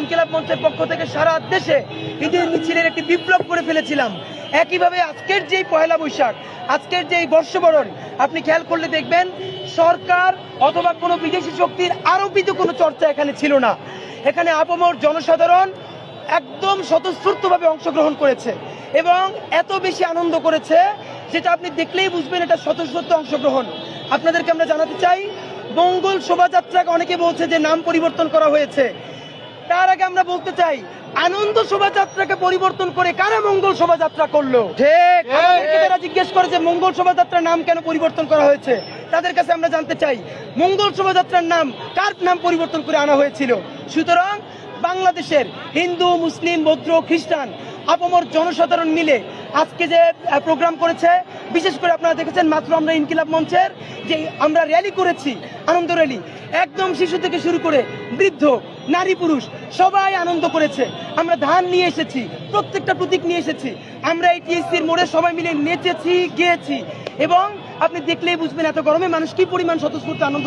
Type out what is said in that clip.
ইনকিলাব মঞ্চের পক্ষ থেকে সারা দেশে ঈদের মিছিলের একটি বিপ্লব করে ফেলেছিলাম। একইভাবে আজকের যেই পয়লা বৈশাখ, আজকের যেই বর্ষবরণ, আপনি খেয়াল করলে দেখবেন সরকার অথবা কোনো বিদেশি শক্তির আরোপিত কোনো চর্চা এখানে ছিল না। এখানে আপামর জনসাধারণ একদম স্বতঃস্ফূর্তভাবে অংশগ্রহণ করেছে এবং এত বেশি আনন্দ করেছে যেটা আপনি দেখলেই বুঝবেন এটা স্বতঃস্ফূর্ত অংশগ্রহণ। আপনাদেরকে আমরা জানাতে চাই, মঙ্গল শোভাযাত্রাকে অনেকে বলছে যে নাম পরিবর্তন করা হয়েছে। তার আগে আমরা বলতে চাই, আনন্দ শোভাযাত্রাকে পরিবর্তন করে কারা মঙ্গল শোভাযাত্রা করলো? আমাদেরকে তারা জিজ্ঞেস করে যে মঙ্গল শোভাযাত্রার নাম কেন পরিবর্তন করা হয়েছে। তাদের কাছে আমরা জানতে চাই, মঙ্গল শোভাযাত্রার নাম কার নাম পরিবর্তন করে আনা হয়েছিল? সুতরাং বাংলাদেশের হিন্দু, মুসলিম, বৌদ্ধ, খ্রিস্টান আপামর জনসাধারণ মিলে আজকে যে প্রোগ্রাম করেছে, বিশেষ করে আপনারা দেখেছেন মাত্র আমরা ইনকিলাব মঞ্চের যে আমরা র্যালি করেছি, আনন্দ র্যালি, একদম শিশু থেকে শুরু করে বৃদ্ধ, নারী, পুরুষ সবাই আনন্দ করেছে। আমরা ধান নিয়ে এসেছি, প্রত্যেকটা প্রতীক নিয়ে এসেছি, আমরা এই টিএসসির মোড়ে সবাই মিলে নেচেছি, গেয়েছি এবং আপনি দেখলেই বুঝবেন এত গরমে মানুষ কি পরিমাণ স্বতঃস্ফূর্ত আনন্দ